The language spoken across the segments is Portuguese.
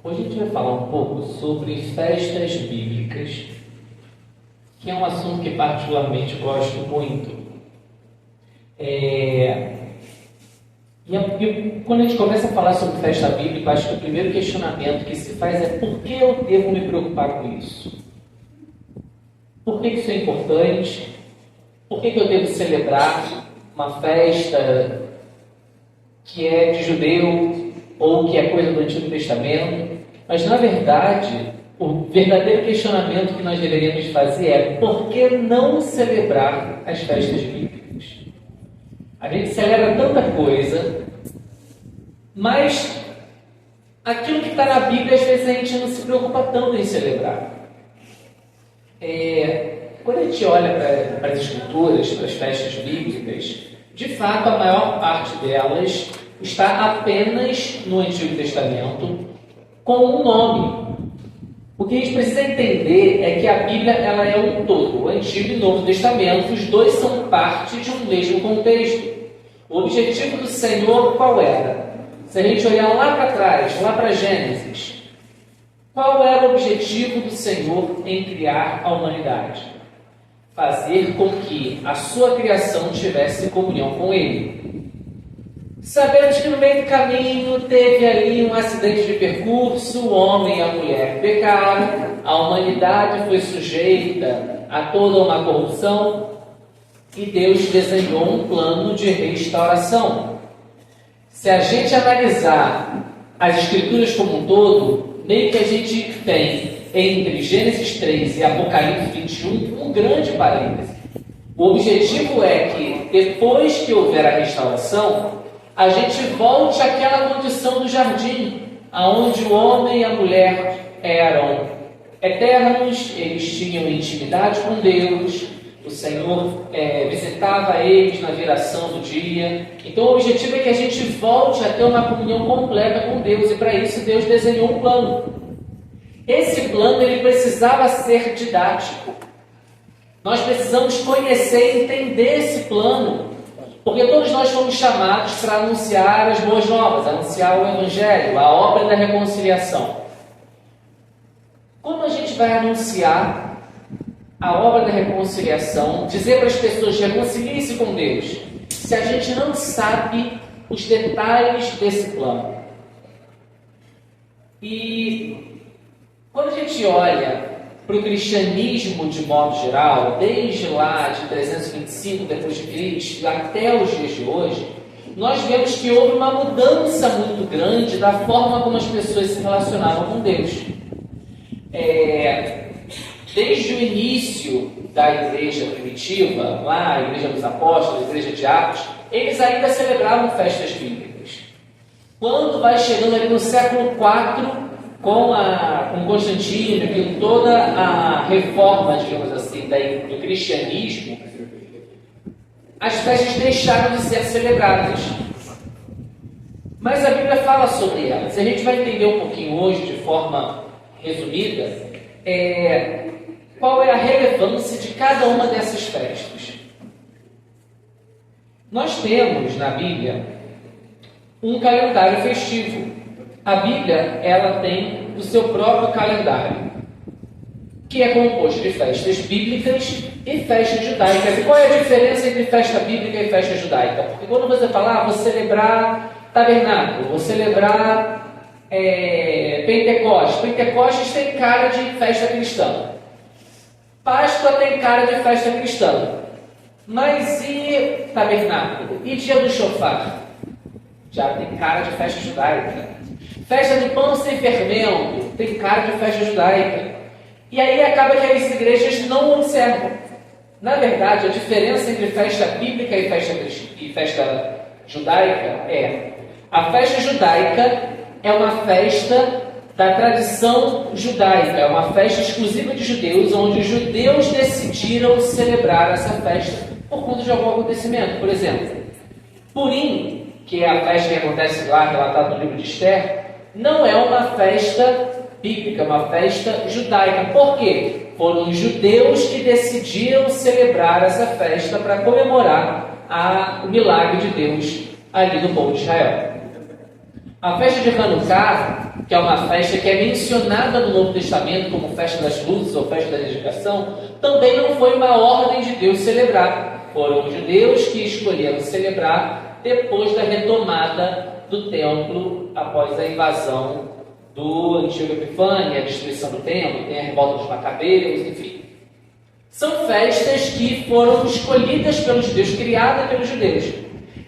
Hoje a gente vai falar um pouco sobre festas bíblicas, que é um assunto que particularmente gosto muito. Quando a gente começa a falar sobre festa bíblica, acho que o primeiro questionamento que se faz é: por que eu devo me preocupar com isso? Por que isso é importante? Por que eu devo celebrar uma festa que é de judeu ou que é coisa do Antigo Testamento? Mas, na verdade, o verdadeiro questionamento que nós deveríamos fazer é: por que não celebrar as festas bíblicas? A gente celebra tanta coisa, mas aquilo que está na Bíblia, às vezes a gente não se preocupa tanto em celebrar. Quando a gente olha para as Escrituras, para as festas bíblicas, de fato a maior parte delas está apenas no Antigo Testamento com um nome. O que a gente precisa entender é que a Bíblia ela é um todo. O Antigo e o Novo Testamento, os dois são parte de um mesmo contexto. O objetivo do Senhor qual era? Se a gente olhar lá para trás, lá para Gênesis, qual era o objetivo do Senhor em criar a humanidade? Fazer com que a sua criação tivesse comunhão com Ele. Sabemos que no meio do caminho teve ali um acidente de percurso, o homem e a mulher pecaram, a humanidade foi sujeita a toda uma corrupção e Deus desenhou um plano de restauração. Se a gente analisar as Escrituras como um todo, meio que a gente tem entre Gênesis 3 e Apocalipse 21 um grande parêntese. O objetivo é que depois que houver a restauração, a gente volte àquela condição do jardim, onde o homem e a mulher eram eternos, eles tinham intimidade com Deus, o Senhor visitava eles na viração do dia. Então o objetivo é que a gente volte a ter uma comunhão completa com Deus, e para isso Deus desenhou um plano. Esse plano ele precisava ser didático. Nós precisamos conhecer e entender esse plano, porque todos nós fomos chamados para anunciar as boas novas, anunciar o Evangelho, a obra da reconciliação. Como a gente vai anunciar a obra da reconciliação, dizer para as pessoas reconciliem-se com Deus, se a gente não sabe os detalhes desse plano? E quando a gente olha para o cristianismo de modo geral, desde lá de 325 depois de Cristo até os dias de hoje, nós vemos que houve uma mudança muito grande da forma como as pessoas se relacionavam com Deus. Desde o início da igreja primitiva, lá a igreja dos apóstolos, a igreja de Atos, eles ainda celebravam festas bíblicas. Quando vai chegando ali no século IV, com Constantino, com toda a reforma, digamos assim, do cristianismo, as festas deixaram de ser celebradas. Mas a Bíblia fala sobre elas. A gente vai entender um pouquinho hoje, de forma resumida, qual é a relevância de cada uma dessas festas. Nós temos na Bíblia um calendário festivo. A Bíblia ela tem o seu próprio calendário, que é composto de festas bíblicas e festas judaicas. E qual é a diferença entre festa bíblica e festa judaica? Porque quando você fala, vou celebrar tabernáculo, vou celebrar Pentecostes. Pentecostes tem cara de festa cristã. Páscoa tem cara de festa cristã. Mas e tabernáculo? E dia do shofar? Já tem cara de festa judaica. Festa de pão sem fermento tem cara de festa judaica. E aí acaba que as igrejas não observam. Na verdade, a diferença entre festa bíblica e festa judaica é: a festa judaica é uma festa da tradição judaica, é uma festa exclusiva de judeus, onde os judeus decidiram celebrar essa festa por conta de algum acontecimento. Por exemplo, Purim, que é a festa que acontece lá, relatada no livro de Esther, não é uma festa bíblica, é uma festa judaica. Por quê? Foram os judeus que decidiram celebrar essa festa para comemorar o milagre de Deus ali no povo de Israel. A festa de Hanukkah que é uma festa que é mencionada no Novo Testamento como festa das luzes ou festa da dedicação, também não foi uma ordem de Deus celebrar. Foram os judeus que escolheram celebrar depois da retomada do templo após a invasão do Antíoco Epifânio, a destruição do templo, tem a revolta dos Macabeus, enfim. São festas que foram escolhidas pelos judeus, criadas pelos judeus.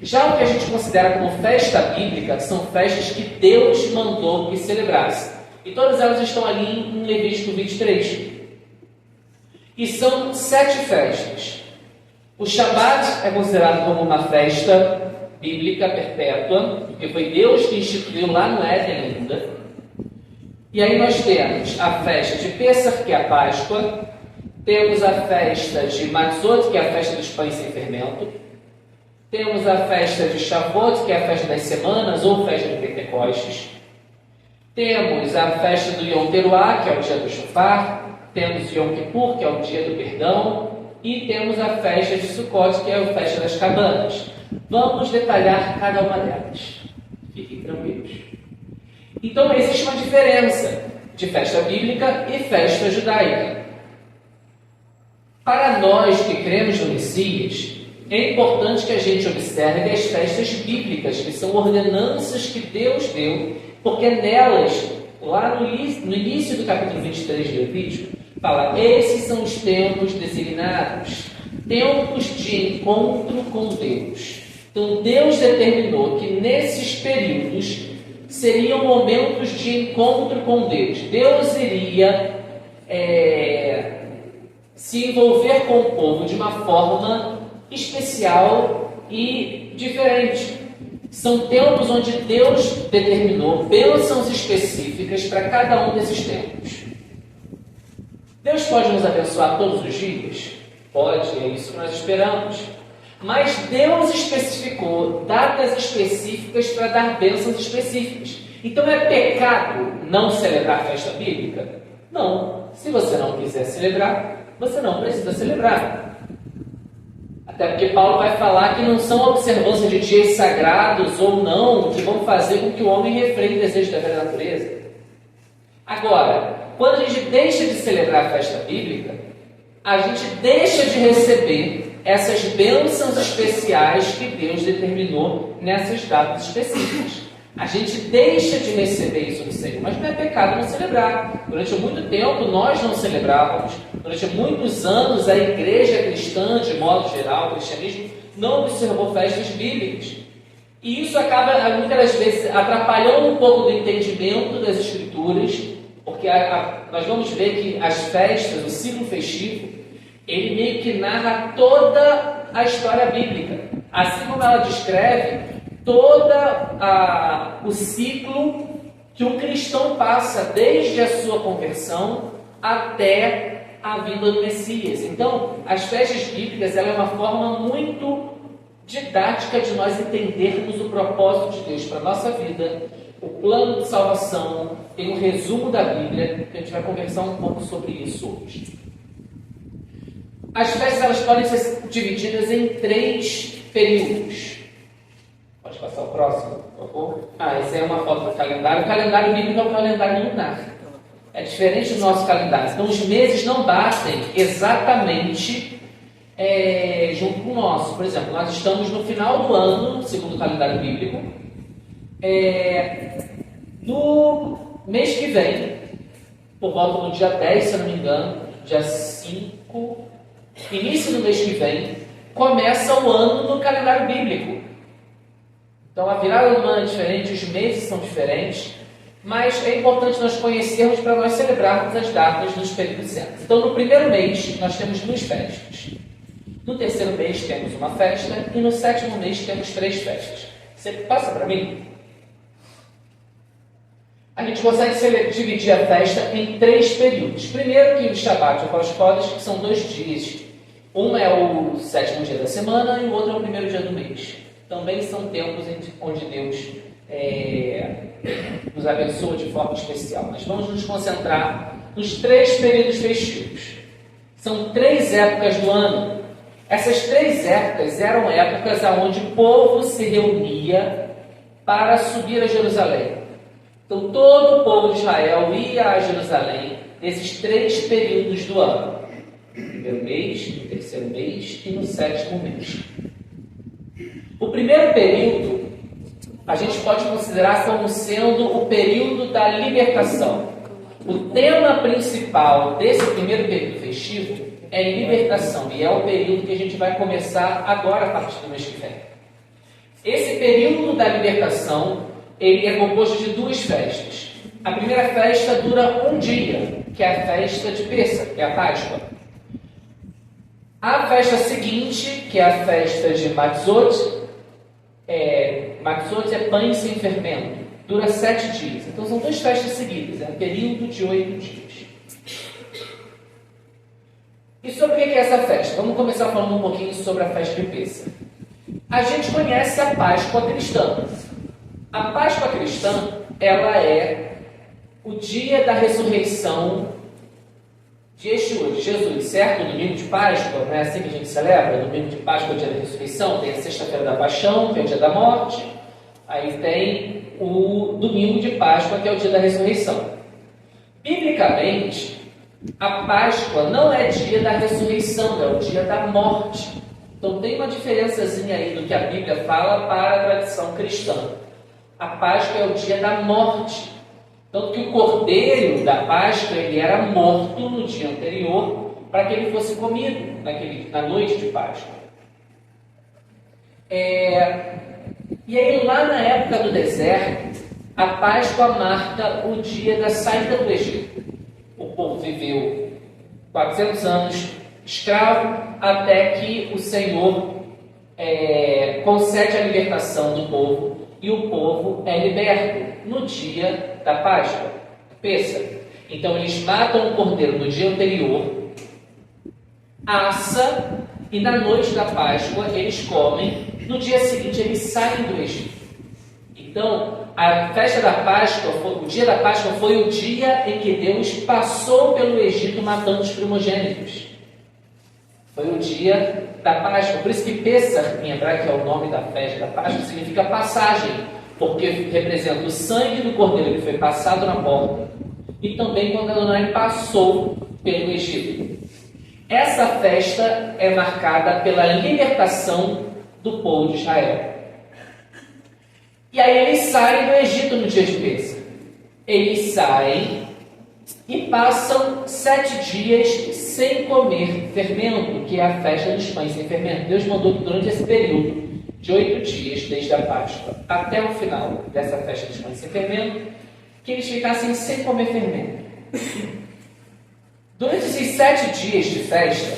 Já o que a gente considera como festa bíblica são festas que Deus mandou que celebrasse. E todas elas estão ali em Levítico 23. E são 7 festas. O Shabat é considerado como uma festa bíblica perpétua, porque foi Deus que instituiu lá no Éden ainda. E aí nós temos a festa de Pêssar, que é a Páscoa. Temos a festa de Matzot, que é a festa dos pães sem fermento. Temos a festa de Shavuot, que é a festa das semanas, ou festa de Pentecostes. Temos a festa do Yom Teruah, que é o dia do Shofar. Temos Yom Kippur, que é o dia do perdão. E temos a festa de Sukkot, que é a festa das cabanas. Vamos detalhar cada uma delas. Fiquem tranquilos. Então, existe uma diferença de festa bíblica e festa judaica. Para nós que cremos no Messias, é importante que a gente observe as festas bíblicas, que são ordenanças que Deus deu, porque nelas, lá no início do capítulo 23 de Levítico, fala: esses são os tempos designados, tempos de encontro com Deus. Então Deus determinou que nesses períodos seriam momentos de encontro com Deus. Deus iria se envolver com o povo de uma forma especial e diferente. São tempos onde Deus determinou bênçãos específicas para cada um desses tempos. Deus pode nos abençoar todos os dias? Pode, é isso que nós esperamos. Mas Deus especificou datas específicas para dar bênçãos específicas. Então é pecado não celebrar a festa bíblica? Não. Se você não quiser celebrar, você não precisa celebrar. Até porque Paulo vai falar que não são observância de dias sagrados ou não que vão fazer com que o homem refreie o desejo da velha natureza. Agora, quando a gente deixa de celebrar a festa bíblica, a gente deixa de receber essas bênçãos especiais que Deus determinou nessas datas específicas. A gente deixa de receber isso do Senhor, mas não é pecado não celebrar. Durante muito tempo nós não celebrávamos. Durante muitos anos a igreja cristã, de modo geral, o cristianismo, não observou festas bíblicas. E isso acaba, muitas vezes, atrapalhando um pouco do entendimento das Escrituras, porque nós vamos ver que as festas, o ciclo festivo, ele meio que narra toda a história bíblica. Assim como ela descreve todo o ciclo que um cristão passa desde a sua conversão até a vinda do Messias. Então, as festas bíblicas ela é uma forma muito didática de nós entendermos o propósito de Deus para a nossa vida, o plano de salvação, tem um resumo da Bíblia, que a gente vai conversar um pouco sobre isso hoje. As festas elas podem ser divididas em 3 períodos. Pode passar o próximo, por favor? Essa é uma foto do calendário. O calendário bíblico é um calendário lunar. É diferente do nosso calendário. Então, os meses não batem exatamente junto com o nosso. Por exemplo, nós estamos no final do ano, segundo o calendário bíblico. No mês que vem, por volta do dia 10, se eu não me engano, dia 5, início do mês que vem, começa o ano no calendário bíblico. Então, a virada do ano é diferente, os meses são diferentes, mas é importante nós conhecermos para nós celebrarmos as datas nos períodos certos. Então, no primeiro mês, nós temos 2 festas. No terceiro mês, temos uma festa. E no 7º mês, temos 3 festas. Você passa para mim? A gente consegue dividir a festa em 3 períodos. Primeiro, que o Shabat, o Pós-Codes, que são 2 dias. Um é o 7º dia da semana e o outro é o primeiro dia do mês. Também são tempos onde Deus nos abençoa de forma especial. Mas vamos nos concentrar nos 3 períodos festivos. São 3 épocas do ano. Essas 3 épocas eram épocas onde o povo se reunia para subir a Jerusalém. Então todo o povo de Israel ia a Jerusalém nesses 3 períodos do ano. No primeiro mês, no terceiro mês e no 7º mês. O primeiro período a gente pode considerar como sendo o período da libertação. O tema principal desse primeiro período festivo é libertação, e é o período que a gente vai começar agora, a partir do mês que vem. Esse período da libertação, ele é composto de 2 festas. A primeira festa dura um dia, que é a festa de Pêssach, que é a Páscoa. A festa seguinte, que é a festa de Matzot, Matzot é pães sem fermento, dura 7 dias. Então são 2 festas seguidas, é um período de 8 dias. E sobre o que é essa festa? Vamos começar falando um pouquinho sobre a festa de Pêssach. A gente conhece a Páscoa cristã. A Páscoa cristã, ela é o dia da ressurreição de Yeshua, de Jesus, certo? O domingo de Páscoa, não é assim que a gente celebra? O domingo de Páscoa é o dia da ressurreição, tem a sexta-feira da paixão, que é o dia da morte, aí tem o domingo de Páscoa, que é o dia da ressurreição. Biblicamente, a Páscoa não é dia da ressurreição, é o dia da morte. Então tem uma diferençazinha aí do que a Bíblia fala para a tradição cristã. A Páscoa é o dia da morte. Tanto que o cordeiro da Páscoa ele era morto no dia anterior para que ele fosse comido na noite de Páscoa. E aí lá na época do deserto, a Páscoa marca o dia da saída do Egito. O povo viveu 400 anos escravo até que o Senhor concede a libertação do povo e o povo é liberto no dia da Páscoa, Pêssach. Então eles matam o cordeiro no dia anterior, assa, e na noite da Páscoa eles comem, no dia seguinte eles saem do Egito. Então, a festa da Páscoa, o dia da Páscoa foi o dia em que Deus passou pelo Egito matando os primogênitos. Foi o dia da Páscoa. Por isso que Pêssach, em hebraico, que é o nome da festa da Páscoa, significa passagem, porque representa o sangue do cordeiro que foi passado na porta e também quando Adonai passou pelo Egito. Essa festa é marcada pela libertação do povo de Israel. E aí eles saem do Egito no dia de Pêssach. Eles saem e passam 7 dias sem comer fermento, que é a festa dos pães sem fermento. Deus mandou que durante esse período de 8 dias, desde a Páscoa até o final dessa festa dos pães sem fermento, que eles ficassem sem comer fermento. Durante esses 7 dias de festa,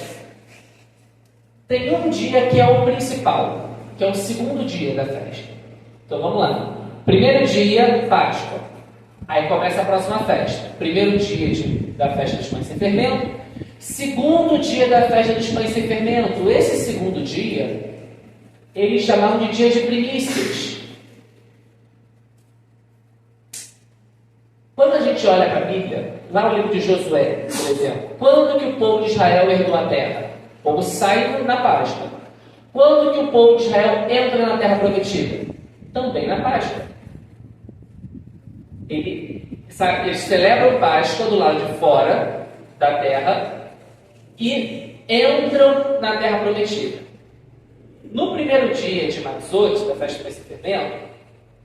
tem um dia que é o principal, que é o segundo dia da festa. Então vamos lá. Primeiro dia, Páscoa. Aí começa a próxima festa. Primeiro dia da festa dos pães sem fermento. Segundo dia da festa dos pães sem fermento. Esse segundo dia, eles chamavam de dia de primícias. Quando a gente olha para a Bíblia, lá no livro de Josué, por exemplo, quando que o povo de Israel herdou a terra? O povo sai na Páscoa. Quando que o povo de Israel entra na terra prometida? Também na Páscoa. Eles celebram Páscoa do lado de fora da terra e entram na terra prometida. No primeiro dia de Matzot, da festa do fermento,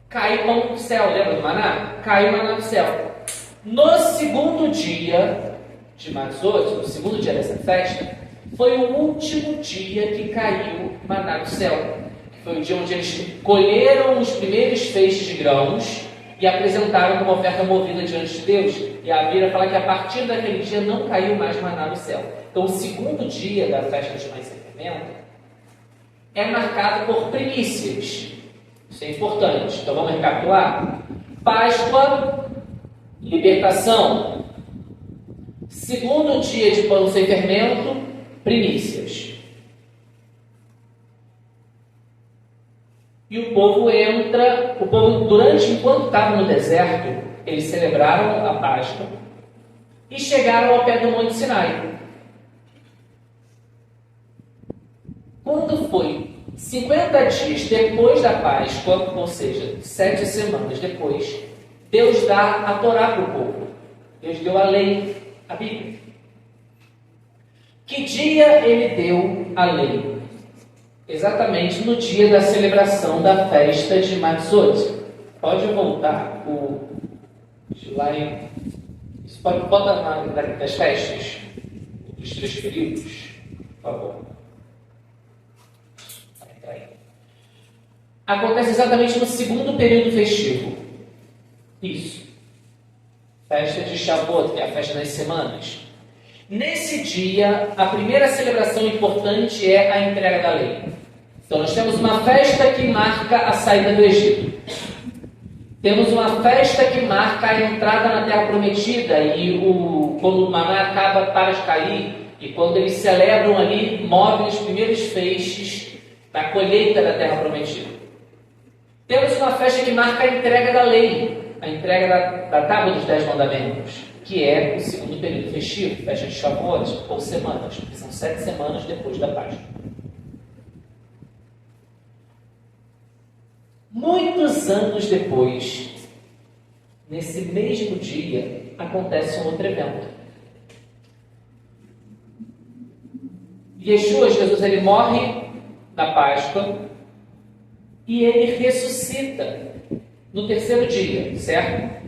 cai pão do céu, lembra do maná? Cai o maná do céu. No segundo dia de Matzot, no segundo dia dessa festa, foi o último dia que caiu maná do céu. Foi o dia onde eles colheram os primeiros feixes de grãos e apresentaram como oferta movida diante de Deus. E a Bíblia fala que a partir daquele dia não caiu mais maná do céu. Então o segundo dia da festa dos pães sem fermento é marcado por primícias. Isso é importante. Então vamos recapitular. Páscoa, libertação. Segundo dia de pão sem fermento, primícias. E o povo enquanto estava no deserto, eles celebraram a Páscoa e chegaram ao pé do Monte Sinai. Quando foi 50 dias depois da Páscoa, ou seja, 7 semanas depois, Deus dá a Torá para o povo. Deus deu a lei, a Bíblia. Que dia ele deu a lei? Exatamente no dia da celebração da festa de Matzot. Pode voltar o slide. Isso pode botar das festas, dos 3 períodos, por favor. Acontece exatamente no segundo período festivo. Isso. Festa de Shavuot, que é a festa das semanas. Nesse dia, a primeira celebração importante é a entrega da lei. Então, nós temos uma festa que marca a saída do Egito. Temos uma festa que marca a entrada na Terra Prometida. E quando o maná para de cair, e quando eles celebram ali, movem os primeiros feixes da colheita da Terra Prometida. Temos uma festa que marca a entrega da lei, a entrega da Tábua dos 10 Mandamentos, que é o segundo período festivo, festa de Shavuot, ou semanas, que são 7 semanas depois da Páscoa. Muitos anos depois, nesse mesmo dia, acontece um outro evento. Yeshua, Jesus, ele morre na Páscoa e ele ressuscita no terceiro dia, certo?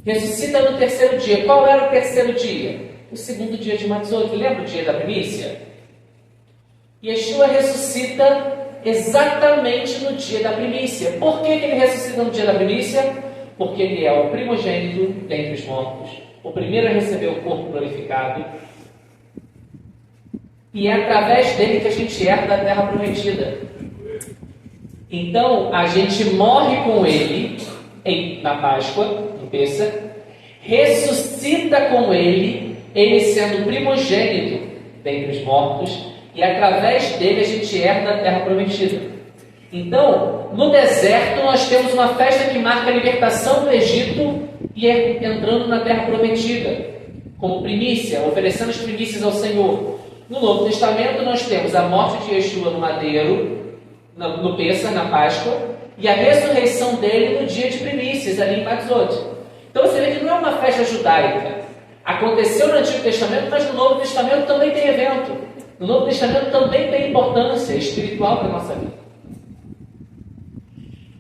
Ressuscita no terceiro dia. Qual era o terceiro dia? O segundo dia de Matzot. Lembra o dia da primícia? Yeshua ressuscita exatamente no dia da primícia. Por que ele ressuscita no dia da primícia? Porque ele é o primogênito dentre os mortos, o primeiro a receber o corpo glorificado, e é através dele que a gente herda a terra prometida. Então, a gente morre com ele na Páscoa, no Pêssach, ressuscita com ele sendo primogênito dentre os mortos, e através dele a gente herda a terra prometida. Então, no deserto nós temos uma festa que marca a libertação do Egito e entrando na terra prometida, como primícia, oferecendo as primícias ao Senhor. No Novo Testamento nós temos a morte de Yeshua no madeiro, no Pêssach, na Páscoa, e a ressurreição dele no dia de primícias, ali em Matzot. Então você vê que não é uma festa judaica. Aconteceu no Antigo Testamento, mas no Novo Testamento também tem evento. No Novo Testamento também tem importância espiritual para a nossa vida.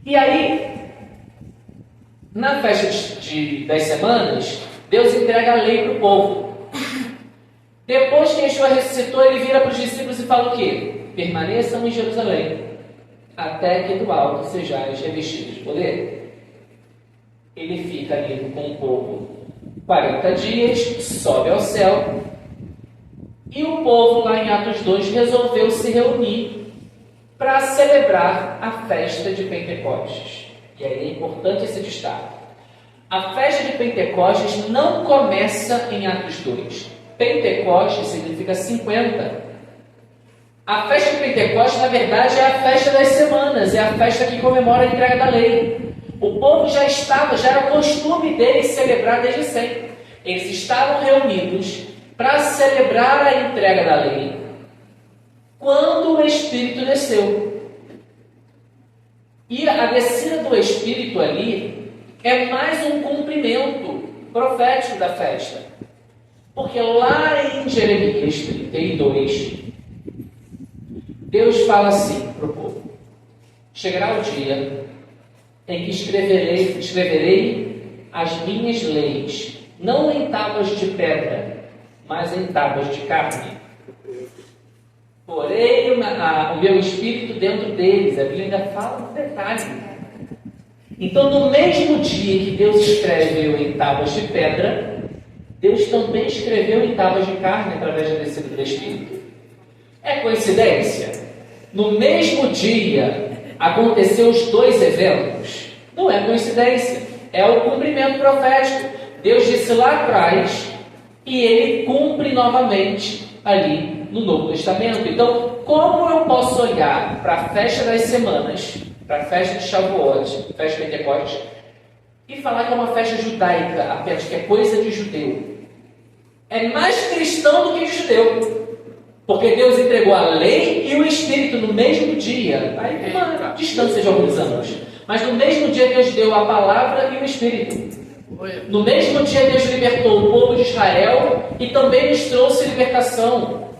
E aí, na festa das semanas, Deus entrega a lei para o povo. Depois que Yeshua ressuscitou, ele vira para os discípulos e fala o quê? Permaneçam em Jerusalém, até que do alto sejais revestidos de poder. Ele fica ali com o povo 40 dias, sobe ao céu, e o povo lá em Atos 2 resolveu se reunir para celebrar a festa de Pentecostes. E aí é importante esse destaque. A festa de Pentecostes não começa em Atos 2. Pentecostes significa 50. A festa de Pentecostes, na verdade, é a festa das semanas, é a festa que comemora a entrega da lei. O povo já era costume deles celebrar desde sempre. Eles estavam reunidos para celebrar a entrega da lei quando o Espírito desceu. E a descida do Espírito ali é mais um cumprimento profético da festa. Porque lá em Jeremias 32, Deus fala assim para o povo: chegará o dia em que escreverei as minhas leis, não em tábuas de pedra, mas em tábuas de carne. Porém, o meu espírito dentro deles. A Bíblia ainda fala um detalhe. Então, no mesmo dia que Deus escreveu em tábuas de pedra, Deus também escreveu em tábuas de carne através da descida do Espírito. É coincidência? No mesmo dia aconteceu os dois eventos? Não é coincidência. É o cumprimento profético. Deus disse lá atrás e ele cumpre novamente ali no Novo Testamento. Então, como eu posso olhar para a festa das semanas, para a festa de Shavuot, festa de Pentecostes, e falar que é uma festa judaica, apenas que é coisa de judeu? É mais cristão do que de judeu. Porque Deus entregou a lei e o Espírito no mesmo dia. Aí tem uma distância de alguns anos. Mas no mesmo dia Deus deu a palavra e o Espírito. No mesmo dia Deus libertou o povo de Israel e também nos trouxe libertação.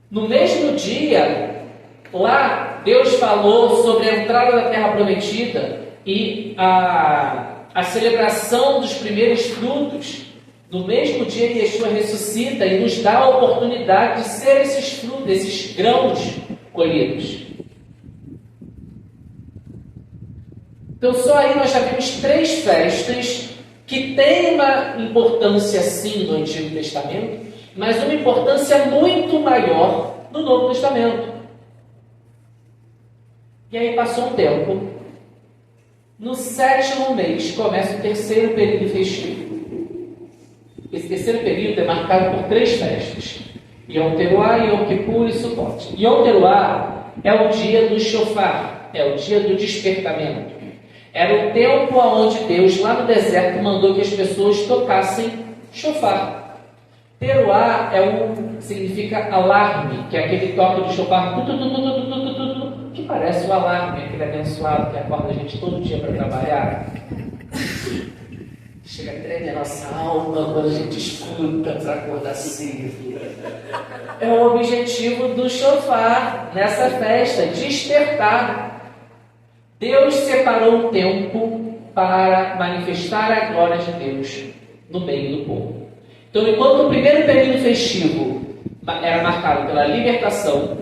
No mesmo dia, lá Deus falou sobre a entrada da terra prometida e a celebração dos primeiros frutos. No mesmo dia Yeshua ressuscita e nos dá a oportunidade de ser esses frutos, esses grãos colhidos. Então só aí nós já vimos 3 festas que têm uma importância sim no Antigo Testamento, mas uma importância muito maior no Novo Testamento. E aí passou um tempo. No 7º mês começa o 3º período festivo. Esse 3º período é marcado por 3 festas: Yom Teruah, Yom Kippur e Sukkot. Yom Teruah é o dia do shofar, é o dia do despertamento. Era o tempo onde Deus, lá no deserto, mandou que as pessoas tocassem shofar. Teruah significa alarme, que é aquele toque de shofar que parece o alarme, aquele abençoado que acorda a gente todo dia para trabalhar. Chega a tremer a nossa alma quando a gente escuta para acordar cedo. É o objetivo do shofar nessa festa, despertar. Deus separou um tempo para manifestar a glória de Deus no meio do povo. Então, enquanto o primeiro período festivo era marcado pela libertação,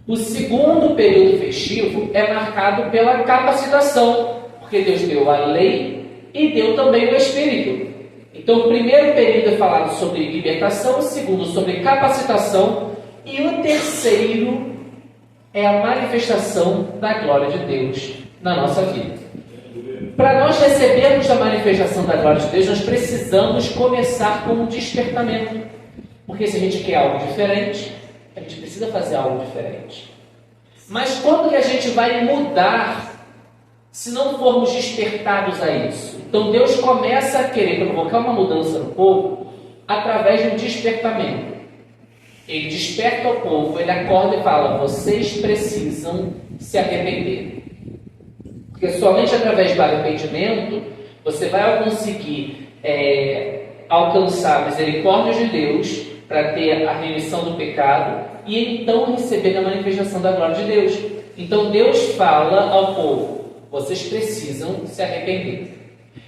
o segundo período festivo é marcado pela capacitação, porque Deus deu a lei e deu também o Espírito. Então, o primeiro período é falado sobre libertação, o segundo sobre capacitação, e o terceiro é a manifestação da glória de Deus na nossa vida. Para nós recebermos a manifestação da glória de Deus, nós precisamos começar com um despertamento. Porque se a gente quer algo diferente, a gente precisa fazer algo diferente. Mas quando que a gente vai mudar se não formos despertados a isso? Então Deus começa a querer provocar uma mudança no povo através de um despertamento. Ele desperta o povo, ele acorda e fala: vocês precisam se arrepender. Porque somente através do arrependimento você vai conseguir alcançar a misericórdia de Deus para ter a remissão do pecado e então receber a manifestação da glória de Deus. Então Deus fala ao povo: vocês precisam se arrepender.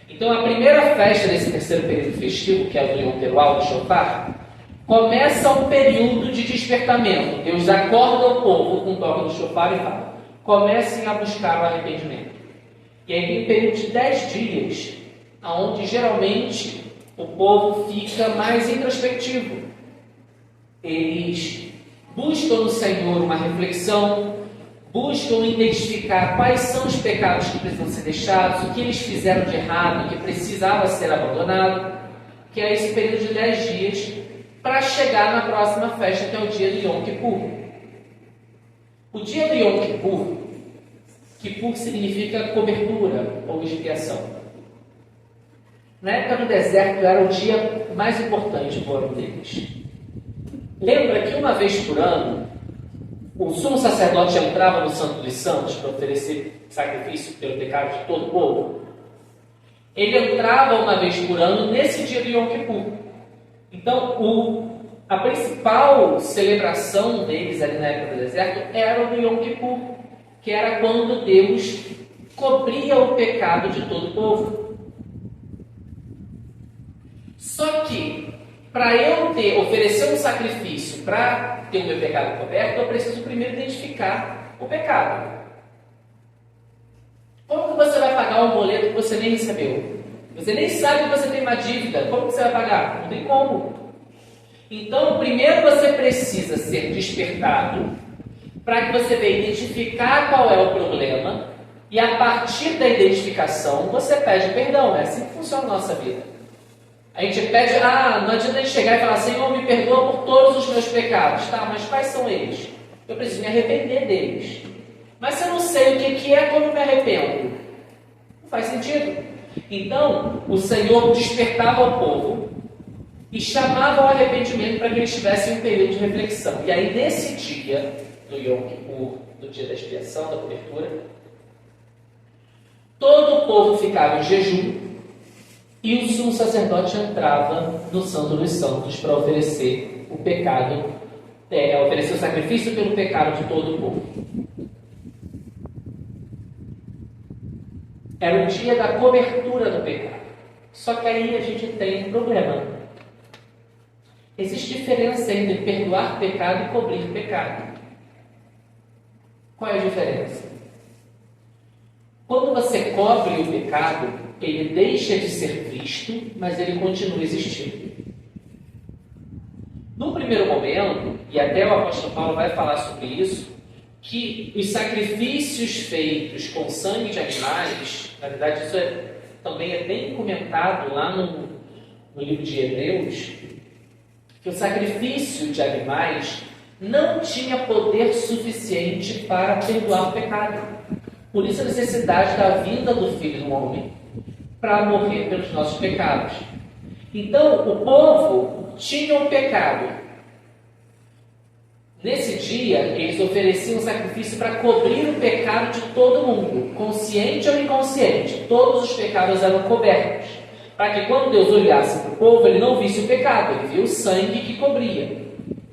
Então a primeira festa desse terceiro período festivo, que é o do Yom Teruah, do Shofar, começa um período de despertamento. Deus acorda o povo com o toque do shofar e fala: comecem a buscar o arrependimento. E aí tem um período de 10 dias, onde geralmente o povo fica mais introspectivo. Eles buscam no Senhor uma reflexão, buscam identificar quais são os pecados que precisam ser deixados, o que eles fizeram de errado, que precisava ser abandonado, que é esse período de 10 dias, para chegar na próxima festa, que é o dia do Yom Kippur. O dia do Yom Kippur, Kippur significa cobertura ou expiação. Na época do deserto era o dia mais importante do ano deles. Lembra que uma vez por ano, o sumo sacerdote entrava no Santo dos Santos para oferecer sacrifício pelo pecado de todo o povo? Ele entrava uma vez por ano nesse dia do Yom Kippur. Então, a principal celebração deles ali na época do deserto era o do Yom Kippur, que era quando Deus cobria o pecado de todo o povo. Só que, para eu oferecer um sacrifício para ter o meu pecado coberto, eu preciso primeiro identificar o pecado. Como que você vai pagar um boleto que você nem recebeu? Você nem sabe que você tem uma dívida. Como que você vai pagar? Não tem como. Então, primeiro você precisa ser despertado para que você venha identificar qual é o problema e a partir da identificação você pede perdão. É assim que funciona a nossa vida. A gente pede, não adianta a gente chegar e falar: Senhor, me perdoa por todos os meus pecados. Tá, mas quais são eles? Eu preciso me arrepender deles. Mas se eu não sei o que é quando eu me arrependo, não faz sentido. Então, o Senhor despertava o povo e chamava ao arrependimento para que eles tivessem um período de reflexão. E aí, nesse dia do Yom Kippur, do dia da expiação, da cobertura, todo o povo ficava em jejum e o sumo sacerdote entrava no Santo dos Santos para oferecer o pecado, oferecer o sacrifício pelo pecado de todo o povo. Era o dia da cobertura do pecado. Só que aí a gente tem um problema. Existe diferença entre perdoar pecado e cobrir pecado. Qual é a diferença? Quando você cobre o pecado, ele deixa de ser visto, mas ele continua existindo. No primeiro momento, e até o apóstolo Paulo vai falar sobre isso, que os sacrifícios feitos com sangue de animais, na verdade isso também é bem comentado lá no livro de Hebreus, que o sacrifício de animais não tinha poder suficiente para perdoar o pecado. Por isso a necessidade da vinda do Filho do Homem para morrer pelos nossos pecados. Então o povo tinha um pecado. Nesse dia, eles ofereciam um sacrifício para cobrir o pecado de todo mundo, consciente ou inconsciente. Todos os pecados eram cobertos, para que quando Deus olhasse para o povo, ele não visse o pecado, ele via o sangue que cobria.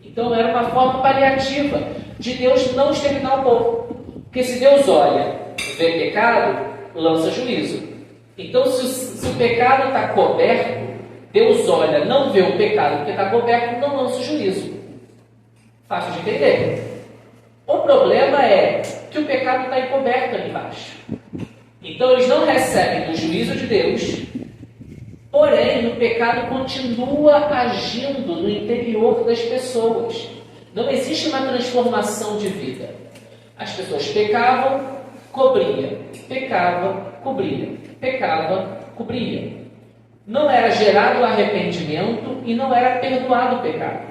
Então era uma forma paliativa de Deus não exterminar o povo. Porque se Deus olha e vê pecado, lança juízo. Então se o pecado está coberto, Deus olha, não vê o pecado porque está coberto, não lança o juízo. Fácil de entender. O problema é que o pecado está encoberto ali embaixo. Então eles não recebem o juízo de Deus, porém o pecado continua agindo no interior das pessoas. Não existe uma transformação de vida. As pessoas pecavam, cobria. Pecava, cobria. Pecava, cobria. Não era gerado arrependimento e não era perdoado o pecado.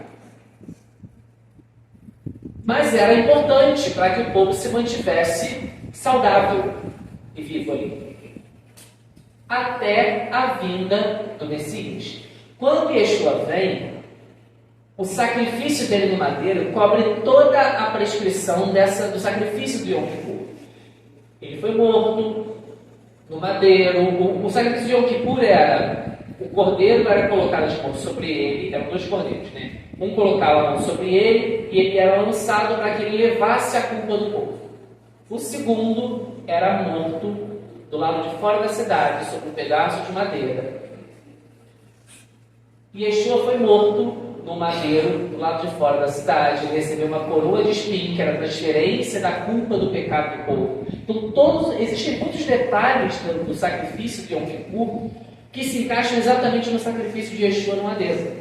Mas era importante para que o povo se mantivesse saudável e vivo ali. Até a vinda do Messias. Quando Yeshua vem, o sacrifício dele no madeiro cobre toda a prescrição do sacrifício do Yom Kippur. Ele foi morto no madeiro. O sacrifício de Yom Kippur era: o cordeiro era colocado as mãos sobre ele, eram 2 cordeiros, né? Um colocava a mão sobre ele e ele era lançado para que ele levasse a culpa do povo. O segundo era morto do lado de fora da cidade, sobre um pedaço de madeira. E Yeshua foi morto no madeiro do lado de fora da cidade. Ele recebeu uma coroa de espinho, que era a transferência da culpa do pecado do povo. Então existem muitos detalhes do sacrifício de Yom Kippur que se encaixam exatamente no sacrifício de Yeshua no madeiro.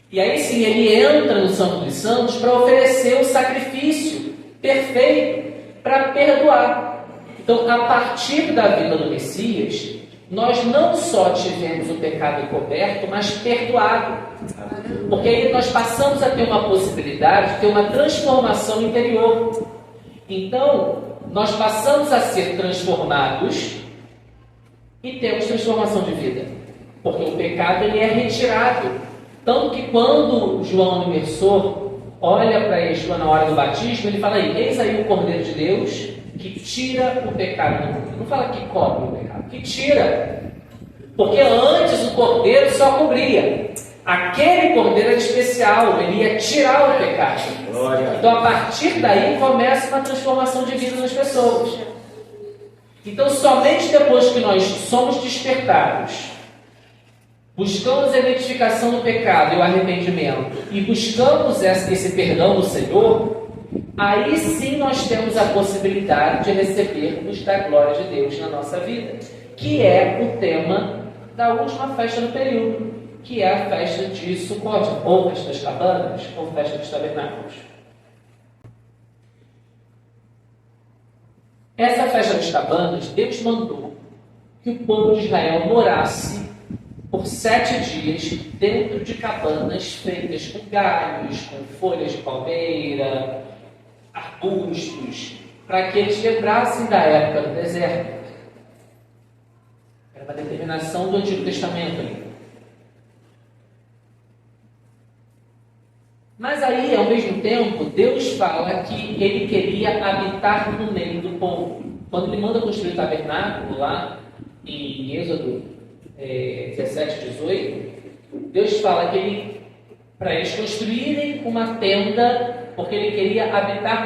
E aí sim, ele entra no Santo dos Santos para oferecer o sacrifício perfeito para perdoar. Então, a partir da vinda do Messias, nós não só tivemos o pecado coberto, mas perdoado. Porque aí nós passamos a ter uma possibilidade de ter uma transformação interior. Então, nós passamos a ser transformados e temos transformação de vida. Porque o pecado ele é retirado. Tanto que quando João o imersor olha para Yeshua na hora do batismo, ele fala aí: eis aí o Cordeiro de Deus que tira o pecado do mundo. Não fala que cobre o pecado, que tira. Porque antes o Cordeiro só cobria. Aquele Cordeiro era especial, ele ia tirar o pecado. Então a partir daí começa uma transformação de vida nas pessoas. Então somente depois que nós somos despertados, buscamos a identificação do pecado e o arrependimento e buscamos esse perdão do Senhor, aí sim nós temos a possibilidade de recebermos da glória de Deus na nossa vida, que é o tema da última festa do período, que é a festa de Sukkot, ou festa das cabanas, ou festa dos tabernáculos. Essa festa das cabanas, Deus mandou que o povo de Israel morasse por 7 dias dentro de cabanas feitas com galhos, com folhas de palmeira, arbustos, para que eles lembrassem da época do deserto. Era uma determinação do Antigo Testamento ali. Mas aí, ao mesmo tempo, Deus fala que ele queria habitar no meio do povo. Quando ele manda construir o tabernáculo lá em Êxodo 17, 18, Deus fala que para eles construírem uma tenda, porque ele queria habitar